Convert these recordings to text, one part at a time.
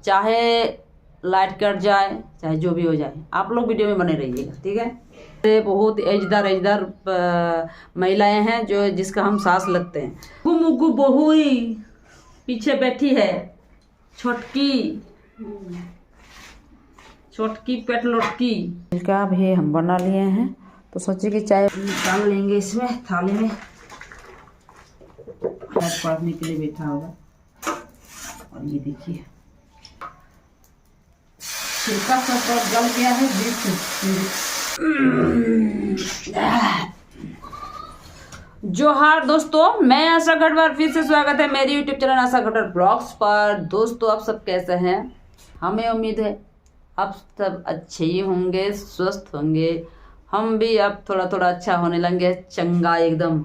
चाहे light cut जाए चाहे जो भी हो जाए, आप लोग वीडियो में बने रहिएगा, ठीक है। ये बहुत एजदार महिलाएं हैं जो जिसका हम सास लगते हैं। मुगु बहुई पीछे बैठी है, छोटकी पेट लुटकी का भी हम बना लिए हैं। तो सोचे कि चाय निकाल लेंगे इसमें थाली में। पढ़ने के लिए बैठा होगा। और ये देखिए छिलका सब गल गया है। जोहार दोस्तों, मैं आशा खट्टर फिर से स्वागत है मेरी यूट्यूब चैनल आशा खट्टर ब्लॉग्स पर। दोस्तों आप सब कैसे हैं? हमें उम्मीद है आप सब अच्छे ही होंगे, स्वस्थ होंगे। हम भी अब थोड़ा थोड़ा अच्छा होने लगे, चंगा एकदम।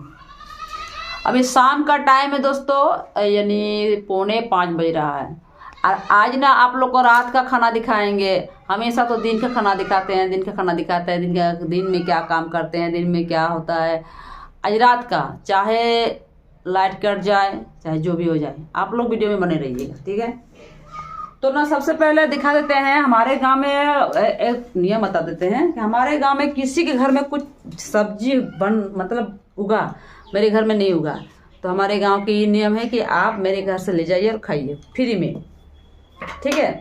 अभी शाम का टाइम है दोस्तों, यानी 4:45 बज रहा है। और आज ना आप लोग को रात का खाना दिखाएंगे। हमेशा तो दिन का खाना दिखाते हैं, दिन में क्या काम करते हैं, दिन में क्या होता है। आज रात का, चाहे लाइट कट जाए चाहे जो भी हो जाए, आप लोग वीडियो में बने रहिएगा, ठीक है। तो ना सबसे पहले दिखा देते हैं हमारे गांव में एक नियम बता देते हैं कि हमारे गांव में किसी के घर में कुछ सब्जी मतलब उगा, मेरे घर में नहीं उगा, तो हमारे गांव की ये नियम है कि आप मेरे घर से ले जाइए और खाइए फ्री में, ठीक है।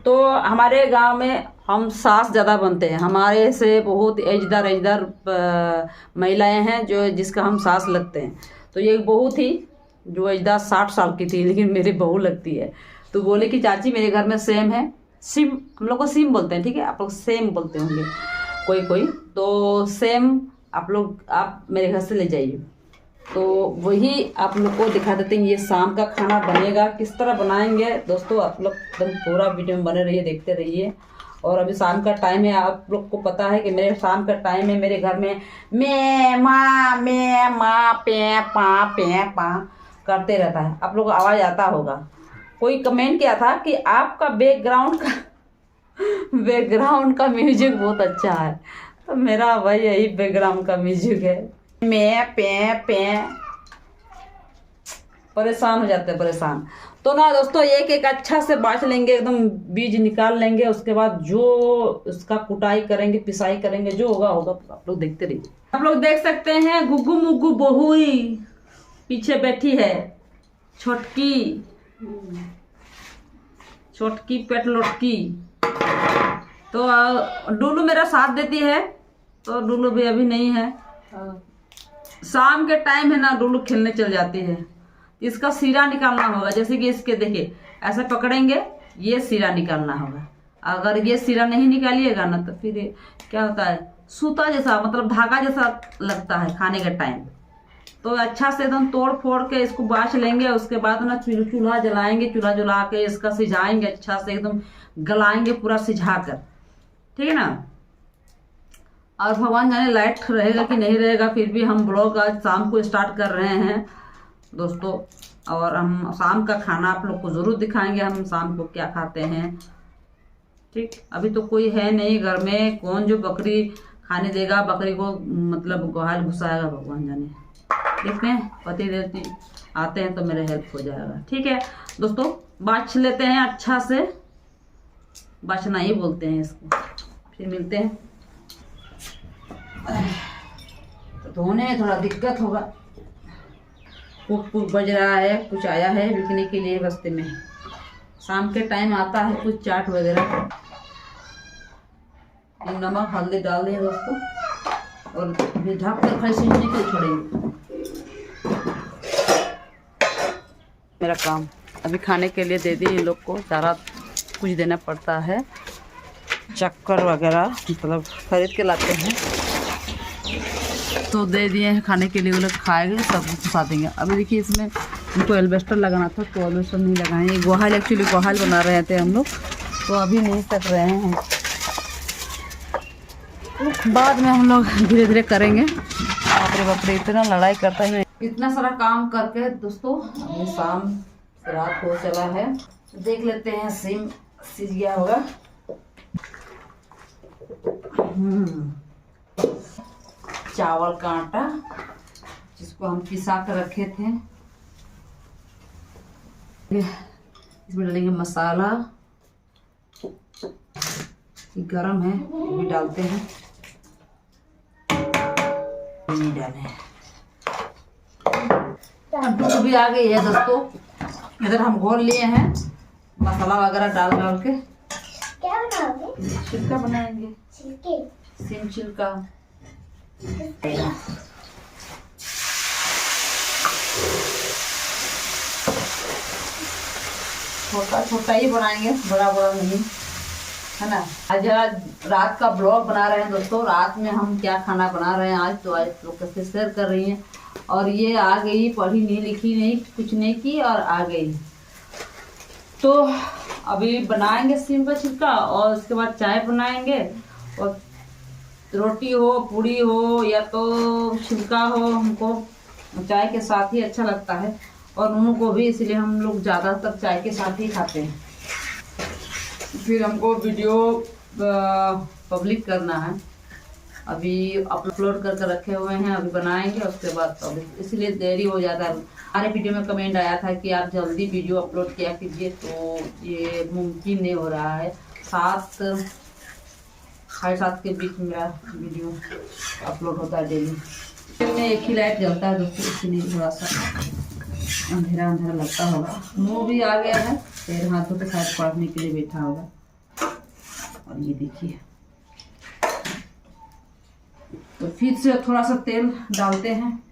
तो हमारे गांव में हम सास ज़्यादा बनते हैं। हमारे से बहुत एजदार महिलाएं हैं जो जिसका हम सास लगते हैं। तो ये बहू थी जो एजदार 60 साल की थी, लेकिन मेरी बहू लगती है। तो बोले कि चाची मेरे घर में सेम है, सिम, हम लोग को सिम बोलते हैं, ठीक है। आप लोग सेम बोलते होंगे कोई तो सेम आप मेरे घर से ले जाइए। तो वही आप लोग को दिखा देते हैं। ये शाम का खाना बनेगा, किस तरह बनाएंगे दोस्तों, आप लोग एकदम पूरा वीडियो में बने रहिए, देखते रहिए। और अभी शाम का टाइम है, आप लोग को पता है कि मेरे शाम का टाइम है। मेरे घर में मैं माँ पे पा करते रहता है। आप लोग को आवाज़ आता होगा। कोई कमेंट किया था कि आपका बैकग्राउंड का म्यूजिक बहुत अच्छा है, तो मेरा भाई यही बैकग्राउंड का म्यूजिक है। मैं पे परेशान हो जाते हैं, परेशान। तो ना दोस्तों एक अच्छा से बाँच लेंगे, एकदम बीज निकाल लेंगे। उसके बाद जो उसका कुटाई करेंगे, पिसाई करेंगे, जो होगा आप लोग देखते रहिए। आप लोग देख सकते हैं गुग्गू मुग्गू बहुई पीछे बैठी है, छोटकी पेट लुटकी। तो डुलू मेरा साथ देती है, तो डुलू भी अभी नहीं है। शाम के टाइम है ना, डुलू खेलने चल जाती है। इसका सिरा निकालना होगा। जैसे कि इसके देखिए ऐसे पकड़ेंगे, ये सिरा निकालना होगा। अगर ये सिरा नहीं निकालिएगा ना तो फिर क्या होता है, सूता जैसा मतलब धागा जैसा लगता है खाने के टाइम। तो अच्छा से एकदम तोड़ फोड़ के इसको बाँच लेंगे। उसके बाद ना चूल्हा जलाएंगे, चूल्हा जला के इसका सिझाएंगे, अच्छा से एकदम गलाएंगे पूरा सिझा कर, ठीक है ना। और भगवान जाने लाइट रहेगा कि नहीं रहेगा, फिर भी हम ब्लॉग आज शाम को स्टार्ट कर रहे हैं दोस्तों। और हम शाम का खाना आप लोग को ज़रूर दिखाएंगे, हम शाम को क्या खाते हैं, ठीक। अभी तो कोई है नहीं घर में, कौन जो बकरी खाने देगा, बकरी को मतलब गोहाल घुसाएगा, भगवान जाने। देखते हैं पति देवती आते हैं तो मेरा हेल्प हो जाएगा, ठीक है दोस्तों। बाँच लेते हैं अच्छा से, बाँचना ही बोलते हैं इसको। फिर मिलते हैं। तो धोने में थोड़ा दिक्कत होगा। कुछ बज रहा है, कुछ आया है बिकने के लिए बस्ते में। शाम के टाइम आता है कुछ चाट वगैरह। नमक हल्दी डाल दिए दोस्तों, और ढक कर खाली सीझने के लिए छोड़ेंगे। मेरा काम अभी खाने के लिए दे दिए इन लोग को, सारा कुछ देना पड़ता है। चक्कर वगैरह मतलब खरीद के लाते हैं, तो दे दिए हैं खाने के लिए। वो लोग खाएंगे, सब खा देंगे। अभी देखिए इसमें उनको एल्वेस्टर लगाना था, तो एल्वेस्टर नहीं लगाए। गोहाल एक्चुअली गोहाल बना रहे थे हम लोग, तो अभी नहीं सक रहे हैं। बाद में हम लोग धीरे धीरे करेंगे। बाप रे इतना लड़ाई करता है। इतना सारा काम करके दोस्तों अभी शाम रात हो चला है। देख लेते हैं सिम सीज गया होगा। चावल का आटा जिसको हम पिसा कर रखे थे, इसमें डालेंगे मसाला, गरम है, भी डालते हैं, नहीं डाले। दूध भी आ गई है दोस्तों। इधर हम घोल लिए हैं मसाला वगैरह डाल डाल के। क्या बनाओगे? छिलका बनाएंगे, छिलके। सिम छिलका। छोटा छोटा ही बनाएंगे, बड़ा बड़ा नहीं, है ना। आज रात का ब्लॉग बना रहे हैं दोस्तों। रात में हम क्या खाना बना रहे हैं आज, तो आज लोग कैसे शेयर कर रही हैं। और ये आ गई, पढ़ी नहीं लिखी नहीं, कुछ नहीं की और आ गई। तो अभी बनाएंगे सिंपल छिलका और उसके बाद चाय बनाएंगे। और रोटी हो, पूड़ी हो या तो छिलका हो, हमको चाय के साथ ही अच्छा लगता है। और उनको भी, इसलिए हम लोग ज़्यादातर चाय के साथ ही खाते हैं। फिर हमको वीडियो पब्लिक करना है, अभी अपलोड करके रखे हुए हैं, अभी बनाएंगे उसके बाद तो इसलिए देरी हो जाता है। हमारे वीडियो में कमेंट आया था कि आप जल्दी वीडियो अपलोड किया कीजिए, तो ये मुमकिन नहीं हो रहा है। 7 साढ़े 7 के बीच मेरा वीडियो अपलोड होता है डेली। फिर में एक ही लाइट जलता है दोस्तों, इसलिए थोड़ा सा अंधेरा अंधेरा लगता होगा। मुँह भी आ गया है, पैर हाथों के साथ पढ़ने के लिए बैठा होगा। और ये देखिए, तो फिर से थोड़ा सा तेल डालते हैं।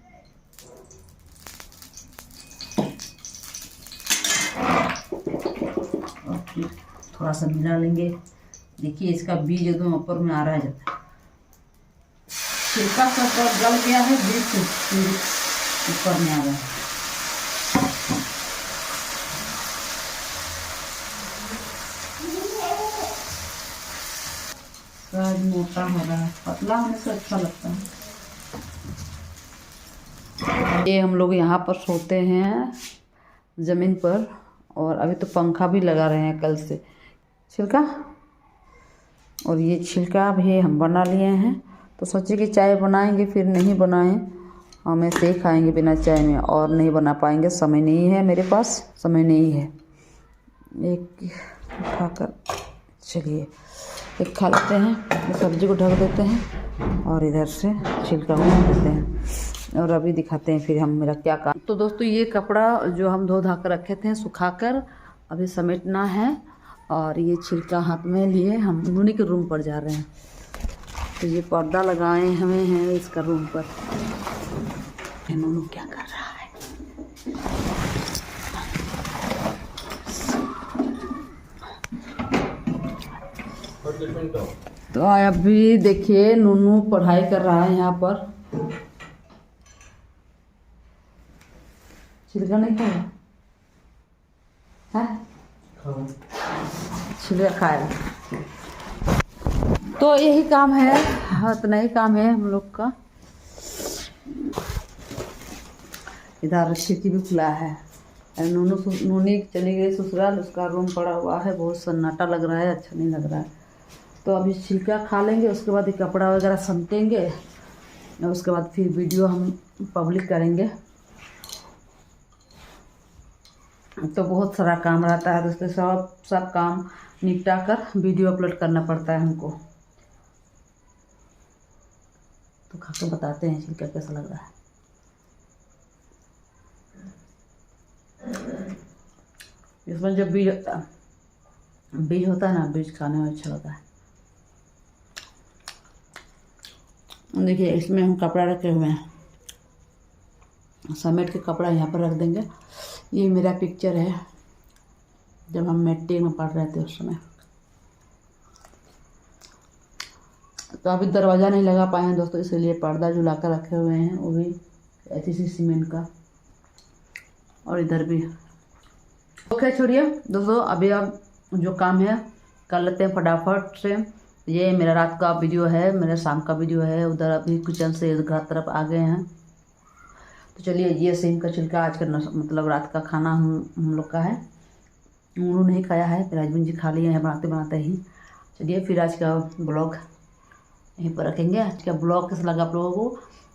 और फिर थोड़ा सा मिला लेंगे। देखिए इसका बीज एकदम ऊपर में आ रहा है, जब छिलका सब गल गया है, बीज ऊपर में आ रहा है। मोटा हो रहा है, पतला होने से अच्छा लगता है। ये हम लोग यहाँ पर सोते हैं ज़मीन पर, और अभी तो पंखा भी लगा रहे हैं कल से। छिलका, और ये छिलका भी हम बना लिए हैं। तो सोचे कि चाय बनाएंगे, फिर नहीं बनाएं, हम ऐसे ही खाएंगे बिना चाय में, और नहीं बना पाएंगे, समय नहीं है मेरे पास, समय नहीं है। एक उठाकर चलिए एक खा लेते हैं, सब्जी को ढक देते हैं और इधर से छिलका को ढक देते हैं। और अभी दिखाते हैं फिर हम मेरा क्या काम। तो दोस्तों ये कपड़ा जो हम धो धा कर रखे थे, सुखाकर अभी समेटना है। और ये छिलका हाथ में लिए हम नूनी के रूम पर जा रहे हैं। तो ये पर्दा लगाए हमें हैं इसका रूम पर। नूनू क्या कर रहा है? तो अभी देखिए नूनू पढ़ाई कर रहा है यहाँ पर। छिलका नहीं खाया है, छिलका खाया। तो यही काम है, इतना ही काम है हम लोग का। इधर खिड़की भी खुला है। नूनी चली गई ससुराल, उसका रूम पड़ा हुआ है, बहुत सन्नाटा लग रहा है, अच्छा नहीं लग रहा है। तो अभी छिलका खा लेंगे, उसके बाद कपड़ा वगैरह समेटेंगे और उसके बाद फिर वीडियो हम पब्लिक करेंगे। तो बहुत सारा काम रहता है दोस्तों, सब काम निपटा कर वीडियो अपलोड करना पड़ता है हमको। तो खा के बताते हैं छिलका कैसा लग रहा है। इसमें जब बीज होता है ना, बीज खाने में अच्छा लगता है। देखिए इसमें हम कपड़ा रखे हुए हैं, समेट के कपड़ा यहाँ पर रख देंगे। ये मेरा पिक्चर है जब हम मैट्रिक में पढ़ रहे थे उस समय। तो अभी दरवाज़ा नहीं लगा पाए हैं दोस्तों, इसलिए पर्दा जो ला कर रखे हुए हैं वो भी ऐसी सी सीमेंट का। और इधर भी ओके, छोड़िए दोस्तों, अभी अब जो काम है कर लेते हैं फटाफट से। ये मेरा रात का वीडियो है, मेरा शाम का वीडियो है। उधर अभी किचन से घर तरफ आ गए हैं। तो चलिए, ये सेम का छिलका आज का मतलब रात का खाना हम लोग का है। उन्होंने नहीं खाया है, मेरे हस्बैंड जी खा लिए हैं बनाते बनाते ही। चलिए फिर आज का ब्लॉग यहीं पर रखेंगे। आज का ब्लॉग कैसा लगा आप लोगों को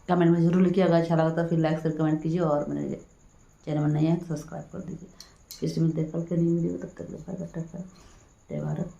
कमेंट में ज़रूर लिखिएगा। अच्छा लगा तो फिर लाइक शेयर कमेंट कीजिए, और मेरे चैनल में नहीं है तो सब्सक्राइब कर दीजिए। फिर से मिलते हैं कल के नई वीडियो, तब तक जय भारत।